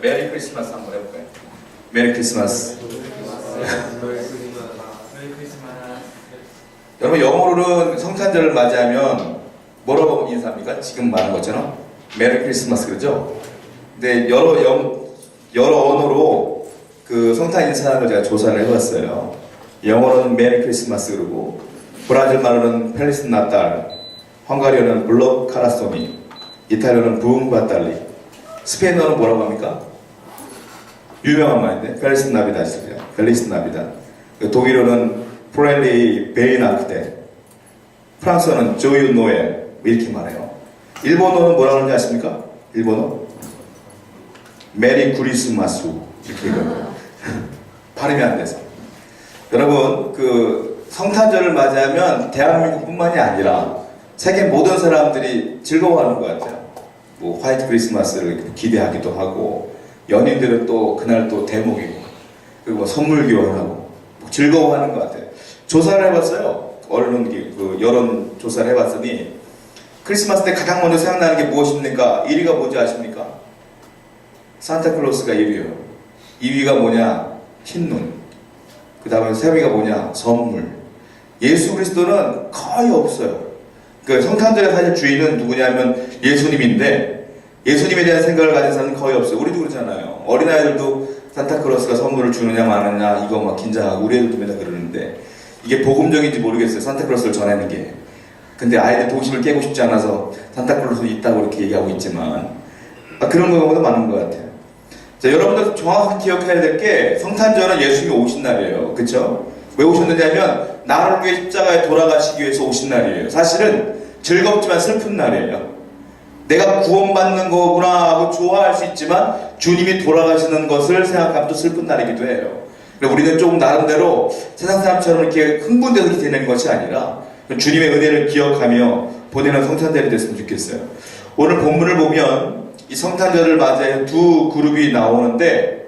메리 크리스마스 한번 해볼까요? 메리 크리스마스. 여러분 영어로는 성탄절을 맞이하면 뭐라고 인사합니까? 지금 말한 것처럼 메리 크리스마스 그러죠? 근데 여러 언어로 그 성탄 인사하는 걸 제가 조사를 해봤어요. 영어로는 메리 크리스마스 그러고, 브라질 말로는 펠리스 나탈, 헝가리어는 블로 카라소미, 이탈리아는 부응 바탈리, 스페인어는 뭐라고 합니까? 유명한 말인데 펠리스 나비다시죠. 펠리스 나비다. 독일어는 프렐리 베이나크데, 프랑스어는 조유 노엘 이렇게 말해요. 일본어는 뭐라고 하는지 아십니까? 일본어? 메리 크리스마스 이렇게 읽어요. 발음이 안 돼서. 여러분 그 성탄절을 맞이하면 대한민국뿐만이 아니라 세계 모든 사람들이 즐거워하는 것 같아요. 뭐 화이트 크리스마스를 기대하기도 하고, 연인들은 또 그날 또 대목이고, 그리고 뭐 선물 교환하고 즐거워하는 것 같아요. 조사를 해봤어요. 여론 조사를 해봤더니 크리스마스 때 가장 먼저 생각나는 게 무엇입니까? 1위가 뭔지 아십니까? 산타클로스가 1위예요. 2위가 뭐냐? 흰눈. 그 다음에 3위가 뭐냐? 선물. 예수 그리스도는 거의 없어요. 그 성탄절의 사실 주인은 누구냐면 예수님인데, 예수님에 대한 생각을 가진 사람은 거의 없어요. 우리도 그렇잖아요. 어린아이들도 산타클로스가 선물을 주느냐 마느냐 이거 막 긴장하고 우리 애들도 맨날 그러는데, 이게 복음적인지 모르겠어요. 산타클로스를 전하는 게. 근데 아이들 도심을 깨고 싶지 않아서 산타클로스 있다고 이렇게 얘기하고 있지만 그런 경우도 많은 것 같아요. 자, 여러분들 정확하게 기억해야 될 게 성탄절은 예수님이 오신 날이에요. 그쵸? 왜 오셨느냐면 나를 위해 십자가에 돌아가시기 위해서 오신 날이에요. 사실은 즐겁지만 슬픈 날이에요. 내가 구원받는 거구나 하고 좋아할 수 있지만 주님이 돌아가시는 것을 생각하면 또 슬픈 날이기도 해요. 우리는 조금 나름대로 세상 사람처럼 이렇게 흥분돼서 이렇게 되는 것이 아니라 주님의 은혜를 기억하며 보내는 성탄절이 됐으면 좋겠어요. 오늘 본문을 보면 이 성탄절을 맞이해 두 그룹이 나오는데,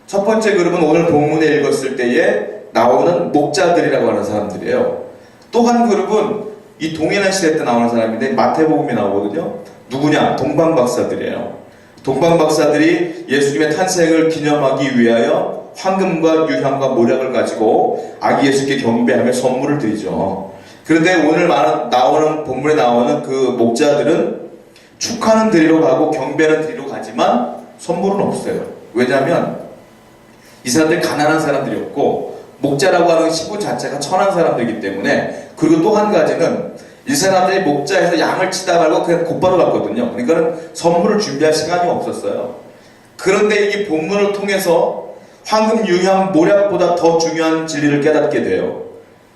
첫 번째 그룹은 오늘 본문에 읽었을 때에 나오는 목자들이라고 하는 사람들이에요. 또 한 그룹은 이 동일한 시대 때 나오는 사람인데 마태복음에 나오거든요. 누구냐? 동방박사들이에요. 동방박사들이 예수님의 탄생을 기념하기 위하여 황금과 유향과 모략을 가지고 아기 예수께 경배하며 선물을 드리죠. 그런데 오늘 나오는 본문에 나오는 그 목자들은 축하는 드리러 가고 경배는 드리러 가지만 선물은 없어요. 왜냐하면 이 사람들이 가난한 사람들이었고, 목자라고 하는 시분 자체가 천한 사람들이기 때문에, 그리고 또 한 가지는 이 사람들이 목자에서 양을 치다 말고 그냥 곧바로 갔거든요. 그러니까 선물을 준비할 시간이 없었어요. 그런데 이게 본문을 통해서 황금, 유향, 모략보다 더 중요한 진리를 깨닫게 돼요.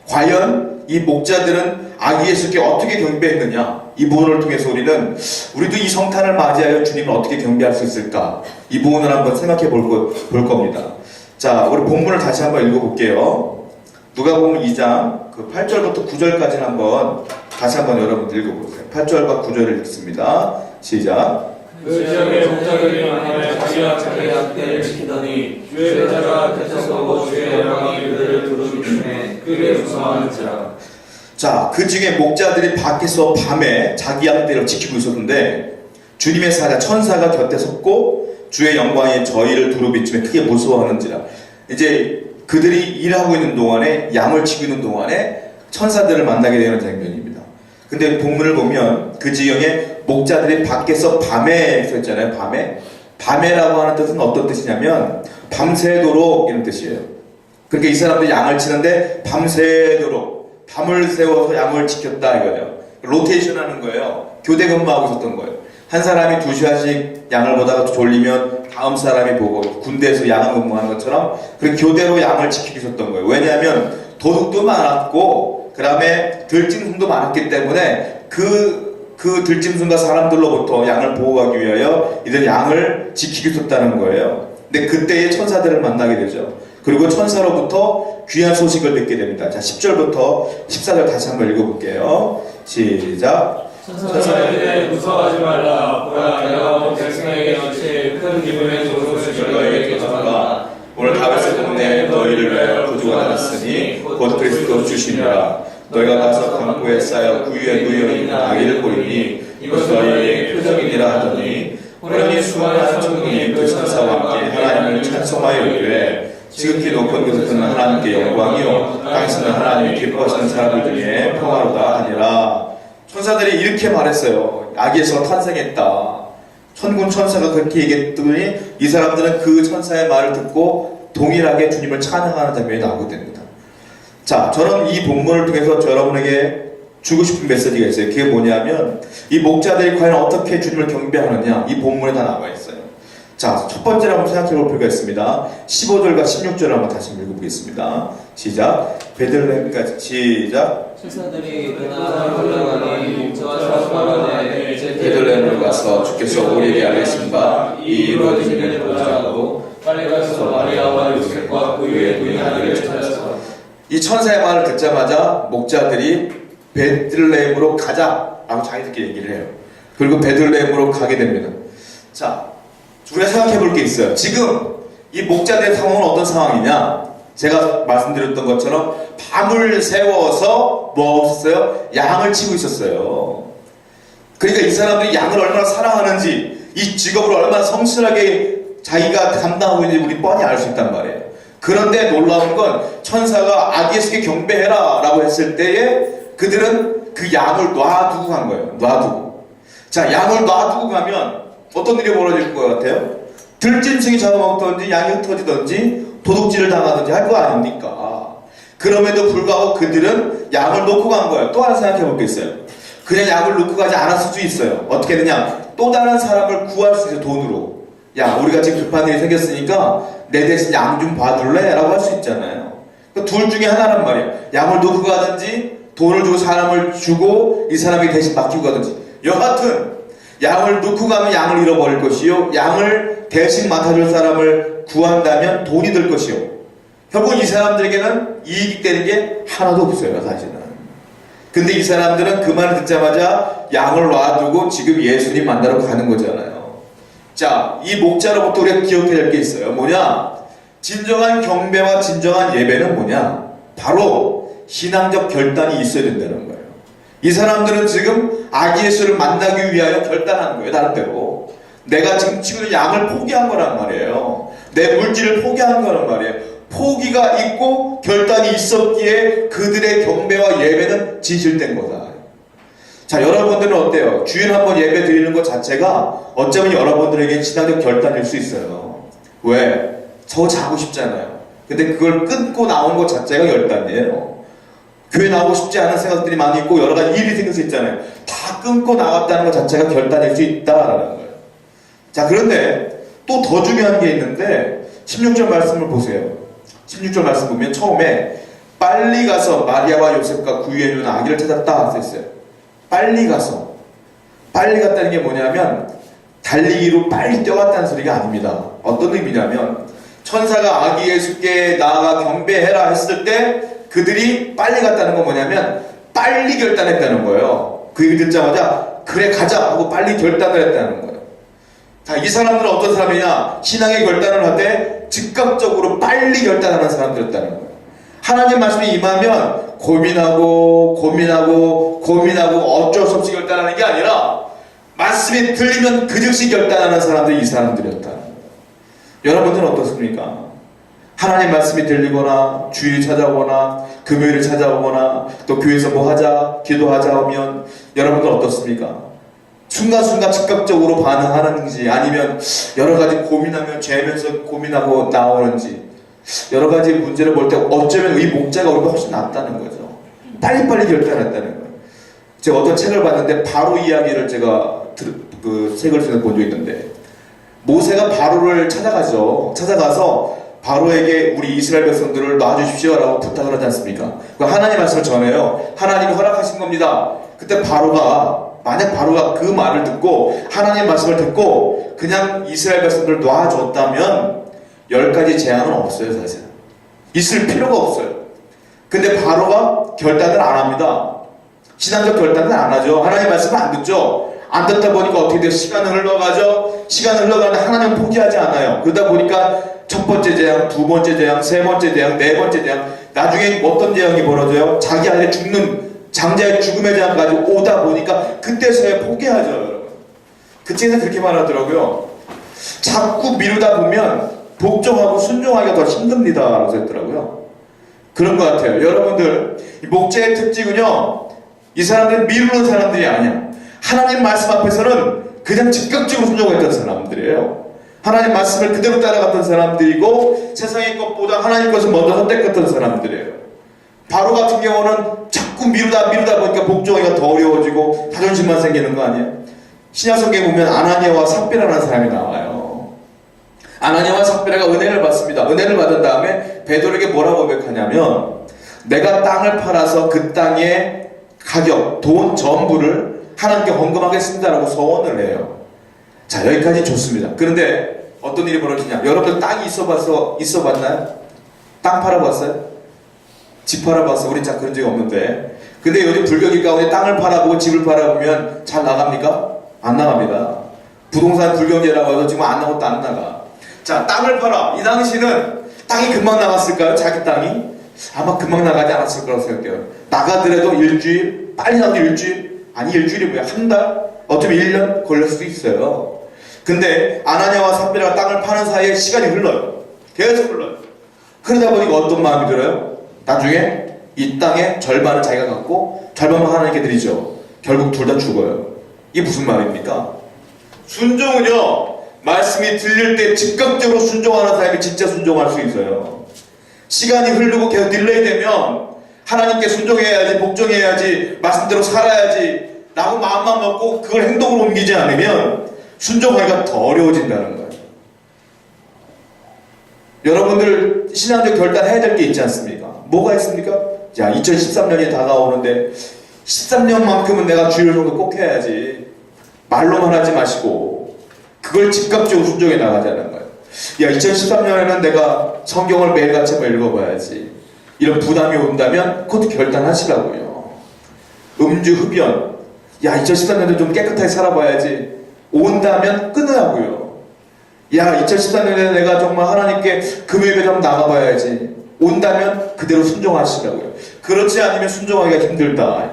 과연 이 목자들은 아기 예수께 어떻게 경배했느냐? 이 부분을 통해서 우리도 이 성탄을 맞이하여 주님을 어떻게 경배할 수 있을까? 이 부분을 한번 생각해 볼 겁니다. 자, 우리 본문을 다시 한번 읽어볼게요. 누가복음 2장 그 8절부터 9절까지는 한번 다시 한번 여러분 읽어보세요. 8절과 9절을 읽습니다. 시작. 그 지역의 목자들이 만남에 자기와 자기 학대를 지키더니 주의 제자가 대적하고 주의 영광이 그들을 두루비추매 크게 무서워하는지라. 자, 그 중에 목자들이 밖에서 밤에 자기 학대를 지키고 있었는데 주님의 사자 천사가 곁에 섰고 주의 영광이 저희를 두루비추매 크게 무서워하는지라. 이제 그들이 일하고 있는 동안에, 양을 치고 있는 동안에 천사들을 만나게 되는 장면입니다. 근데 본문을 보면 그 지경에 목자들이 밖에서 밤에 있었잖아요. 밤에라고 하는 뜻은 어떤 뜻이냐면 밤새도록 이런 뜻이에요. 그러니까 이 사람들이 양을 치는데 밤새도록 밤을 새워서 양을 지켰다 이거예요. 로테이션 하는 거예요. 교대 근무하고 있었던 거예요. 한 사람이 2시간씩 양을 보다가 졸리면 다음 사람이 보고, 군대에서 양 근무하는 것처럼 그렇게 교대로 양을 지키고 있었던 거예요. 왜냐하면 도둑도 많았고 그 다음에 들짐승도 많았기 때문에 그 들짐승과 사람들로부터 양을 보호하기 위하여 이들 양을 지키고 있었다는 거예요. 근데 그때의 천사들을 만나게 되죠. 그리고 천사로부터 귀한 소식을 듣게 됩니다. 자, 10절부터 14절 다시 한번 읽어볼게요. 시작. 천사들에게 무서워하지 말라. 보라, 내가 온 백성에게 어찌 큰 기쁨의 소식을 너희에게 전하라. 오늘 다윗의 동네에 너희를 위하여 구주가 나왔으니 곧 그리스도 주시니라. 너희가 가서 강구에 쌓여 구유에 누여있는 아기를 보리니 이것은 너희에게 표적이니라 하더니 호련히 수많은 천군이 그 천사와 찬송하여 이르되 지극히 높은 곳에서는 하나님께 영광이요 땅에서는 하나님이 기뻐하시는 사람들 중에 평화로다 하니라. 천사들이 이렇게 말했어요. 아기에서 탄생했다. 천군 천사가 그렇게 얘기했더니 이 사람들은 그 천사의 말을 듣고 동일하게 주님을 찬양하는 장면이 나오게 됩니다. 자, 저는 이 본문을 통해서 여러분에게 주고 싶은 메시지가 있어요. 그게 뭐냐면 이 목자들이 과연 어떻게 주님을 경배하느냐, 이 본문에 다 나와 있어요. 자, 첫 번째로 한번 생각해 볼 필요가 있습니다. 15절과 16절을 한번 다시 읽어보겠습니다. 시작. 베들레헴까지 시작. 천사들이 일어나 흘러가니 목자와 사수하되 베들레헴으로 가서 주께서 우리에게 알리신바 이 이루어지기를 보자고 빨리 가서 마리아와 요셉과 그 위에 누이 아기를 찾아서 이 천사의 말을 듣자마자 목자들이 베들레헴으로 가자라고 자기들끼리 얘기를 해요. 그리고 베들레헴으로 가게 됩니다. 자, 우리가 생각해 볼 게 있어요. 지금 이 목자들의 상황은 어떤 상황이냐? 제가 말씀드렸던 것처럼 밤을 새워서 뭐 없었어요? 양을 치고 있었어요. 그러니까 이 사람들이 양을 얼마나 사랑하는지, 이 직업을 얼마나 성실하게 자기가 감당하고 있는지 우리 뻔히 알 수 있단 말이에요. 그런데 놀라운 건 천사가 아기 예수께 경배해라 라고 했을 때에 그들은 그 양을 놔두고 간 거예요. 놔두고. 자, 양을 놔두고 가면 어떤 일이 벌어질 것 같아요? 들짐승이 잡아먹던지 양이 흩어지던지 도둑질을 당하든지 할 거 아닙니까? 그럼에도 불구하고 그들은 양을 놓고 간 거예요. 또 하나 생각해 볼 게 있어요. 그냥 양을 놓고 가지 않았을 수 있어요. 어떻게 되냐? 또 다른 사람을 구할 수 있어요. 돈으로. 야, 우리가 지금 급한 일이 생겼으니까 내 대신 양 좀 봐줄래? 라고 할 수 있잖아요. 둘 중에 하나란 말이에요. 양을 놓고 가든지 돈을 주고 사람을 주고 이 사람이 대신 맡기고 가든지. 여하튼 양을 놓고 가면 양을 잃어버릴 것이요, 양을 대신 맡아줄 사람을 구한다면 돈이 들 것이요. 결국 이 사람들에게는 이익이 되는 게 하나도 없어요, 사실은. 근데 이 사람들은 그 말을 듣자마자 양을 놔두고 지금 예수님 만나러 가는 거잖아요. 자, 이 목자로부터 우리가 기억해야 될 게 있어요. 뭐냐? 진정한 경배와 진정한 예배는 뭐냐? 바로 신앙적 결단이 있어야 된다는 거예요. 이 사람들은 지금 아기 예수를 만나기 위하여 결단한 거예요. 나름대로. 내가 지금 치고 있는 양을 포기한 거란 말이에요. 내 물질을 포기한 거란 말이에요. 포기가 있고 결단이 있었기에 그들의 경배와 예배는 진실된 거다. 자, 여러분들은 어때요? 주일 한번 예배 드리는 것 자체가 어쩌면 여러분들에게 신앙적 결단일 수 있어요. 왜? 저 자고 싶잖아요. 근데 그걸 끊고 나온 것 자체가 결단이에요. 교회 나오고 싶지 않은 생각들이 많이 있고 여러 가지 일이 생길 수 있잖아요. 다 끊고 나왔다는 것 자체가 결단일 수 있다라는 거예요. 자, 그런데 또 더 중요한 게 있는데 16절 말씀을 보세요. 16절 말씀 보면 처음에 빨리 가서 마리아와 요셉과 그 위에 누는 아기를 찾았다 했어요. 빨리 가서. 빨리 갔다는 게 뭐냐면 달리기로 빨리 뛰어갔다는 소리가 아닙니다. 어떤 의미냐면 천사가 아기 예수께 나아가 경배해라 했을 때 그들이 빨리 갔다는 건 뭐냐면 빨리 결단했다는 거예요. 그 얘기 듣자마자 그래 가자 하고 빨리 결단을 했다는 거예요. 자, 이 사람들은 어떤 사람이냐? 신앙의 결단을 할 때 즉각적으로 빨리 결단하는 사람들이었다는 거예요. 하나님 말씀이 임하면 고민하고 어쩔 수 없이 결단하는 게 아니라 말씀이 들리면 그 즉시 결단하는 사람들이 이 사람들이었다는 거예요. 여러분들은 어떻습니까? 하나님 말씀이 들리거나 주일 찾아오거나 금요일을 찾아오거나 또 교회에서 뭐 하자 기도하자 하면 여러분들 어떻습니까? 순간순간 즉각적으로 반응하는지 아니면 여러 가지 고민하면 죄면서 고민하고 나오는지 여러 가지 문제를 볼 때 어쩌면 이 목자가 우리가 훨씬 낫다는 거죠. 빨리빨리 결단했다는 거예요. 제가 어떤 책을 봤는데 바로 이야기를 제가 그 책을 본 적이 있는데 모세가 바로를 찾아가서 바로에게 우리 이스라엘 백성들을 놔주십시오 라고 부탁을 하지 않습니까? 하나님 말씀을 전해요. 하나님이 허락하신 겁니다. 그때 만약 바로가 그 말을 듣고 하나님 말씀을 듣고 그냥 이스라엘 백성들을 놔줬다면 10가지 재앙은 없어요. 사실 있을 필요가 없어요. 근데 바로가 결단을 안 합니다. 신앙적 결단을 안 하죠. 하나님 말씀을 안 듣죠. 안 듣다 보니까 어떻게 돼요? 시간은 흘러가죠. 시간은 흘러가는데 하나님은 포기하지 않아요. 그러다 보니까 첫 번째 재앙, 두 번째 재앙, 세 번째 재앙, 네 번째 재앙, 나중에 어떤 재앙이 벌어져요? 자기 아들 죽는 장자의 죽음의 재앙까지 오다 보니까 그때서야 포기하죠. 여러분. 그 책에서 그렇게 말하더라고요. 자꾸 미루다 보면 복종하고 순종하기가 더 힘듭니다 라고 했더라고요. 그런 것 같아요. 여러분들, 이 목자의 특징은요, 이 사람들은 미루는 사람들이 아니야. 하나님 말씀 앞에서는 그냥 즉각적으로 순종했던 사람들이에요. 하나님 말씀을 그대로 따라갔던 사람들이고, 세상의 것보다 하나님 것을 먼저 선택했던 사람들이에요. 바로 같은 경우는 자꾸 미루다 보니까 복종하기가 더 어려워지고 자존심만 생기는 거 아니에요? 신약성경에 보면 아나니아와 삽비라는 사람이 나와요. 아나니아와 삽비라가 은혜를 받습니다. 은혜를 받은 다음에 베드로에게 뭐라고 고백하냐면, 내가 땅을 팔아서 그 땅의 가격, 돈 전부를 하나님께 헌금하겠습니다라고 서원을 해요. 자, 여기까지 좋습니다. 그런데 어떤 일이 벌어지냐? 여러분들 땅이 있어봤나요? 땅 팔아봤어요? 집 팔아봤어요? 우린 잘 그런 적이 없는데. 근데 요즘 불경기 가운데 땅을 팔아보고 집을 팔아보면 잘 나갑니까? 안 나갑니다. 부동산 불경제라고 해서 지금 안 나고도 안 나가. 자, 땅을 팔아. 이 당시는 땅이 금방 나갔을까요? 자기 땅이? 아마 금방 나가지 않았을 거라고 생각해요. 나가더라도 일주일, 빨리 나도 일주일, 아니 일주일이 뭐야, 한 달, 어쩌면 1년 걸릴 수도 있어요. 근데 아나니아와 삽비라가 땅을 파는 사이에 시간이 흘러요. 계속 흘러요. 그러다 보니까 어떤 마음이 들어요? 나중에 이 땅의 절반을 자기가 갖고 절반만 하나님께 드리죠. 결국 둘 다 죽어요. 이게 무슨 말입니까? 순종은요, 말씀이 들릴 때 즉각적으로 순종하는 사람이 진짜 순종할 수 있어요. 시간이 흐르고 계속 딜레이 되면 하나님께 순종해야지, 복종해야지, 말씀대로 살아야지 라고 마음만 먹고 그걸 행동으로 옮기지 않으면 순종하기가 더 어려워진다는 거예요. 여러분들 신앙적 결단해야 될 게 있지 않습니까? 뭐가 있습니까? 자, 2013년이 다가오는데 13년만큼은 내가 주일 정도 꼭 해야지. 말로만 하지 마시고 그걸 즉각적으로 순종해 나가자는 거예요. 야, 2013년에는 내가 성경을 매일같이 한번 읽어봐야지. 이런 부담이 온다면 그것도 결단하시라고요. 음주, 흡연, 야, 2013년에 좀 깨끗하게 살아봐야지. 온다면 끊으라고요. 야, 2013년에 내가 정말 하나님께 금요일에 좀 나가봐야지. 온다면 그대로 순종하시라고요. 그렇지 않으면 순종하기가 힘들다.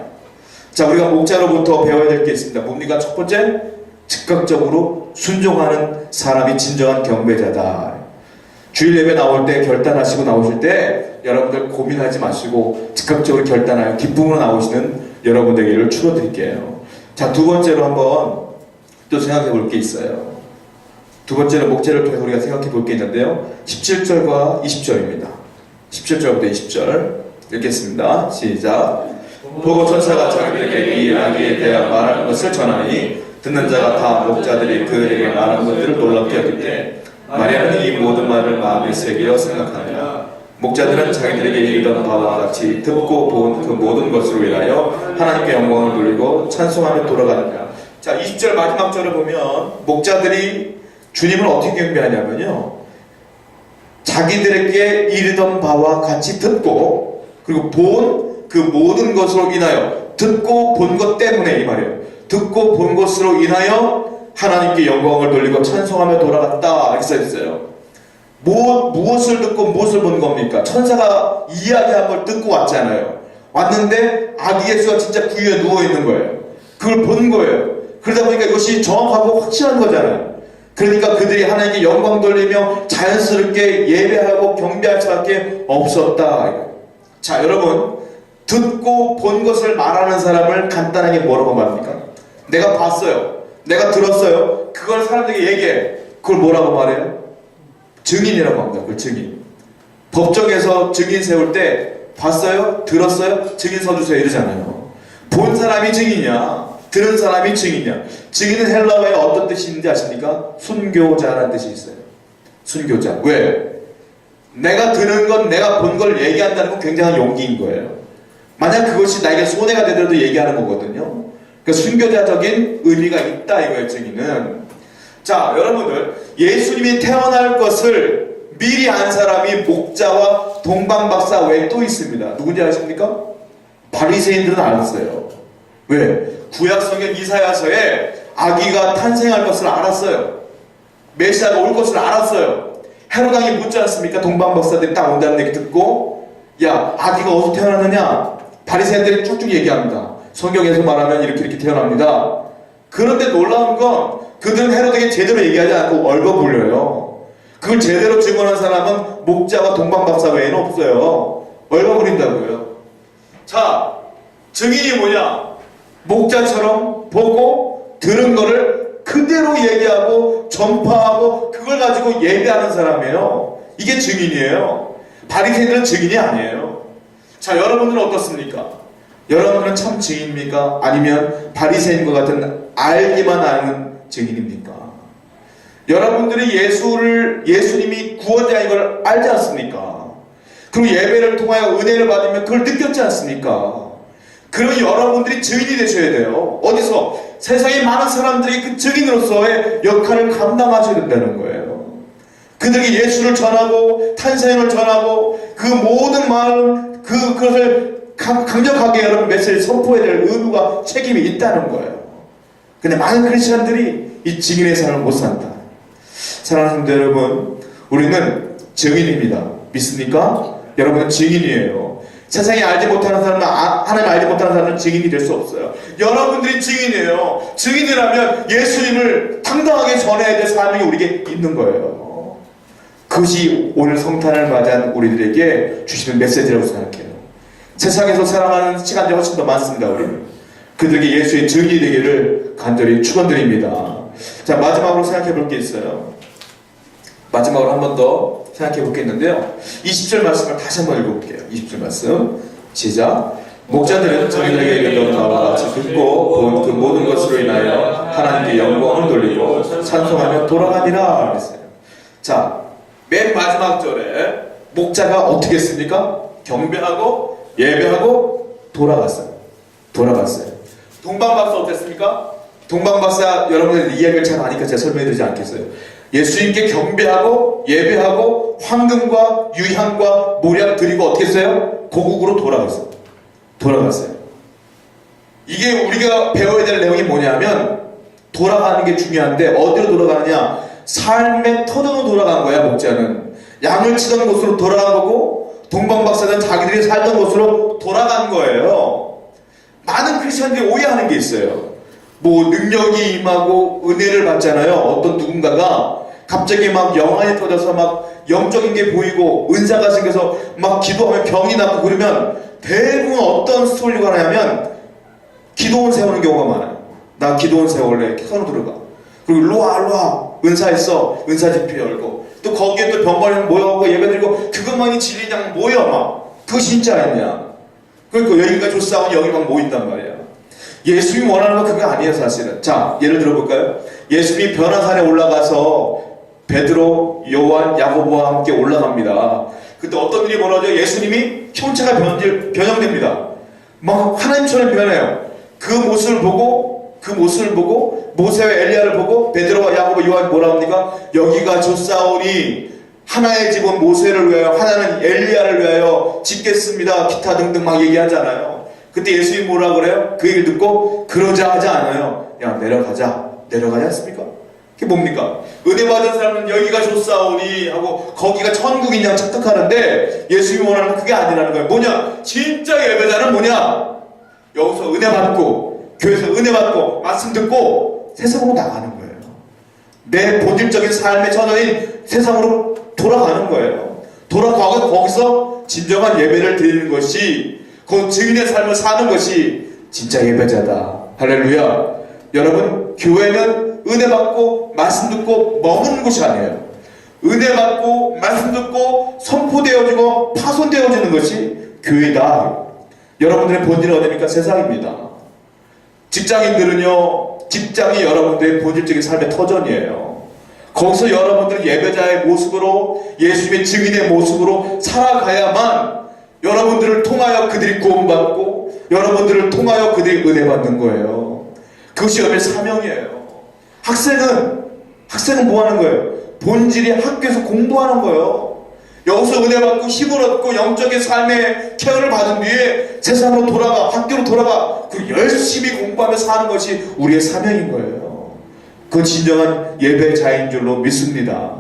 자, 우리가 목자로부터 배워야 될 게 있습니다. 뭡니까? 첫 번째, 즉각적으로 순종하는 사람이 진정한 경배자다. 주일 예배 나올 때, 결단하시고 나오실 때 여러분들 고민하지 마시고 즉각적으로 결단하여 기쁨으로 나오시는 여러분 되기를 축원드릴게요. 자, 두 번째로 한번 또 생각해 볼 게 있어요. 두 번째로 목재를 통해서 우리가 생각해 볼 게 있는데요, 17절과 20절입니다. 17절부터 20절 읽겠습니다. 시작. 보고 천사가 자기들에게 이 아기에 대한 말하는 것을 전하니 듣는 자가 다 목자들이 그에게 말한 것들을 놀랍게 여기되 마리아는 이 모든 말을 마음에 새기려 생각하며 목자들은 자기들에게 이르던 바와 같이 듣고 본 그 모든 것으로 인하여 하나님께 영광을 돌리고 찬송하며 돌아가느냐. 자, 20절 마지막 절을 보면 목자들이 주님을 어떻게 경배하냐면요, 자기들에게 이르던 바와 같이 듣고 그리고 본 그 모든 것으로 인하여, 듣고 본 것 때문에 이 말이에요. 듣고 본 것으로 인하여 하나님께 영광을 돌리고 찬송하며 돌아갔다 이렇게 써있어요. 무엇을 듣고 무엇을 본 겁니까? 천사가 이야기한 걸 듣고 왔잖아요. 왔는데 아기 예수가 진짜 그 위에 누워있는 거예요. 그걸 본 거예요. 그러다 보니까 이것이 정확하고 확실한 거잖아요. 그러니까 그들이 하나님께 영광 돌리며 자연스럽게 예배하고 경배할 수밖에 없었다. 자, 여러분, 듣고 본 것을 말하는 사람을 간단하게 뭐라고 말합니까? 내가 봤어요, 내가 들었어요, 그걸 사람들에게 얘기해. 그걸 뭐라고 말해요? 증인이라고 합니다. 그 증인. 법정에서 증인 세울 때 봤어요? 들었어요? 증인 서주세요 이러잖아요. 본 사람이 증인이야, 들은 사람이 증인이야. 증인은 헬라어에 어떤 뜻이 있는지 아십니까? 순교자라는 뜻이 있어요. 순교자. 왜? 내가 들은 건, 내가 본 걸 얘기한다는 건 굉장한 용기인 거예요. 만약 그것이 나에게 손해가 되더라도 얘기하는 거거든요. 그러니까 순교자적인 의미가 있다 이거예요, 증인은. 자, 여러분들, 예수님이 태어날 것을 미리 안 사람이 목자와 동방박사 외에 또 있습니다. 누군지 아십니까? 바리새인들은 알았어요. 왜? 구약성경 이사야서에 아기가 탄생할 것을 알았어요. 메시아가 올 것을 알았어요. 헤롯 왕이 묻지 않습니까? 동방박사들이 딱 온다는 얘기 듣고, 야, 아기가 어디서 태어났느냐? 바리새인들이 쭉쭉 얘기합니다. 성경에서 말하면 이렇게 태어납니다. 그런데 놀라운 건 그들은 헤롯에게 제대로 얘기하지 않고 얼버무려요. 그걸 제대로 증언한 사람은 목자와 동방박사 외에는 없어요. 얼마 버린다고요? 자, 증인이 뭐냐? 목자처럼 보고 들은 거를 그대로 얘기하고 전파하고 그걸 가지고 예배하는 사람이에요. 이게 증인이에요. 바리새인들은 증인이 아니에요. 자, 여러분들은 어떻습니까? 여러분들은 참 증인입니까? 아니면 바리새인과 같은 알기만 아는 증인입니까? 여러분들이 예수님이 구원자인 걸 알지 않습니까? 그리고 예배를 통하여 은혜를 받으면 그걸 느꼈지 않습니까? 그러면 여러분들이 증인이 되셔야 돼요. 어디서? 세상에 많은 사람들이 그 증인으로서의 역할을 감당하셔야 된다는 거예요. 그들에게 예수를 전하고 탄생을 전하고 그 모든 마음 그것을 강력하게 여러분 메시지를 선포해야 될 의무가 책임이 있다는 거예요. 근데 많은 크리스천들이 이 증인의 삶을 못 산다. 사랑하는 성도 여러분, 우리는 증인입니다. 믿습니까? 여러분은 증인이에요. 세상에 알지 못하는 사람은 하나님 알지 못하는 사람은 증인이 될 수 없어요. 여러분들이 증인이에요. 증인이라면 예수님을 당당하게 전해야 될 사명이 우리에게 있는 거예요. 그것이 오늘 성탄을 맞이한 우리들에게 주시는 메시지라고 생각해요. 세상에서 살아가는 시간이 훨씬 더 많습니다. 우리는 그들에게 예수의 증인이 되기를 간절히 축원드립니다. 자, 마지막으로 생각해 볼 게 있어요. 마지막으로 한 번 더 생각해 볼 게 있는데요. 20절 말씀을 다시 한번 읽어볼게요. 20절 말씀 시작. 목자들은 저희들에게 이르던 바와 같이 듣고 본 그 모든 것으로 인하여 하나님께 영광을 돌리고 찬송하며 돌아가니라 그랬어요. 자, 맨 마지막 절에 목자가 어떻게 했습니까? 경배하고 예배하고 돌아갔어요. 동방박사 어땠습니까? 동방박사 여러분들 이야기를 잘 아니까 제가 설명해드리지 않겠어요. 예수님께 경배하고 예배하고 황금과 유향과 모략 드리고 어떻게 했어요? 고국으로 돌아갔어요. 이게 우리가 배워야 될 내용이 뭐냐면 돌아가는 게 중요한데 어디로 돌아가느냐? 삶의 터전으로 돌아간 거야. 목자는 양을 치던 곳으로 돌아간 거고 동방박사는 자기들이 살던 곳으로 돌아간 거예요. 많은 크리스천들이 오해하는 게 있어요. 뭐 능력이 임하고 은혜를 받잖아요. 어떤 누군가가 갑자기 막 영안이 터져서 막 영적인 게 보이고 은사가 생겨서 막 기도하면 병이 낫고 그러면 대부분 어떤 스토리가 나냐면 기도원 세우는 경우가 많아요. 나 기도원 세울래. 손으로 들어가. 그리고 일로와 은사했어. 은사 집회 열고 또 거기에 또 병관이 모여가고 예배드리고 그것만이 진리냐 모여 막. 그거 진짜 아니냐. 그러니까 여기가 조싸우니 여기 막 모인단 말이야. 예수님이 원하는 건 그게 아니에요 사실은. 자, 예를 들어볼까요? 예수님이 변화산에 올라가서 베드로, 요한, 야고보와 함께 올라갑니다. 그때 어떤 일이 벌어져요? 예수님이 형체가 변형됩니다. 막 하나님처럼 변해요. 그 모습을 보고 모세와 엘리야를 보고 베드로와 야고보, 요한이 뭐라 합니까? 여기가 조사오니 하나의 집은 모세를 위하여 하나는 엘리야를 위하여 짓겠습니다. 기타 등등 막 얘기하잖아요. 그때 예수님이 뭐라 그래요? 그 얘기를 듣고 그러자 하지 않아요. 야 내려가지 않습니까? 그게 뭡니까? 은혜 받은 사람은 여기가 좋사오니 하고 거기가 천국인 양 착각하는데 예수님이 원하는 그게 아니라는 거예요. 뭐냐? 진짜 예배자는 뭐냐? 여기서 은혜 받고 교회에서 은혜 받고 말씀 듣고 세상으로 나가는 거예요. 내 본질적인 삶의 처녀인 세상으로 돌아가는 거예요. 돌아가고 거기서 진정한 예배를 드리는 것이 그 증인의 삶을 사는 것이 진짜 예배자다. 할렐루야. 여러분, 교회는 은혜 받고 말씀 듣고 머무는 곳이 아니에요. 은혜 받고 말씀 듣고 선포되어지고 파손되어지는 것이 교회다. 여러분들의 본질은 어디입니까? 세상입니다. 직장인들은요, 직장이 여러분들의 본질적인 삶의 터전이에요. 거기서 여러분들은 예배자의 모습으로 예수님의 증인의 모습으로 살아가야만 여러분들을 통하여 그들이 구원받고 여러분들을 통하여 그들이 은혜 받는 거예요. 그것이 여러분의 사명이에요. 학생은 뭐 하는 거예요? 본질이 학교에서 공부하는 거예요. 여기서 은혜 받고 힘을 얻고 영적인 삶의 케어를 받은 뒤에 세상으로 돌아가, 학교로 돌아가, 그 열심히 공부하며 사는 것이 우리의 사명인 거예요. 그건 진정한 예배자인 줄로 믿습니다.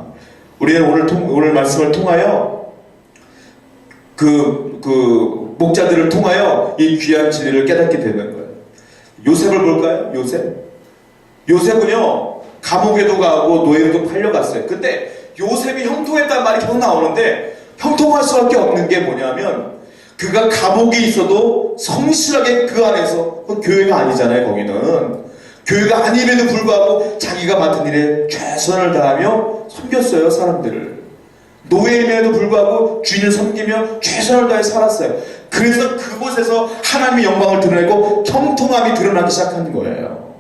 우리는 오늘 말씀을 통하여 그 목자들을 통하여 이 귀한 진리를 깨닫게 되는 거예요. 요셉을 볼까요? 요셉은요 감옥에도 가고 노예로도 팔려갔어요. 근데 요셉이 형통했다는 말이 계속 나오는데 형통할 수밖에 없는 게 뭐냐면 그가 감옥에 있어도 성실하게 그 안에서 교회가 아니잖아요. 거기는 교회가 아님에도 불구하고 자기가 맡은 일에 최선을 다하며 섬겼어요. 사람들을. 노예임에도 불구하고 주인을 섬기며 최선을 다해 살았어요. 그래서 그곳에서 하나님의 영광을 드러내고 형통함이 드러나기 시작한 거예요.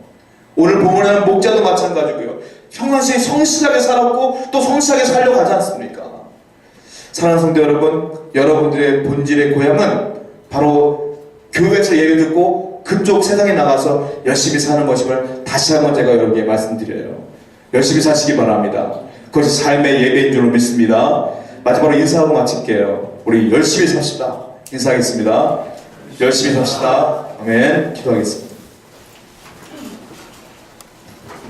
오늘 본문에는 목자도 마찬가지고요. 평상시에 성실하게 살았고 또 성실하게 살려고 하지 않습니까? 사랑하는 성도 여러분, 여러분들의 본질의 고향은 바로 교회에서 예배 듣고 그쪽 세상에 나가서 열심히 사는 것임을 다시 한번 제가 여러분께 말씀드려요. 열심히 사시기 바랍니다. 그것이 삶의 예배인 줄 믿습니다. 마지막으로 인사하고 마칠게요. 우리 열심히 삽시다. 인사하겠습니다. 열심히 삽시다. 아멘. 기도하겠습니다.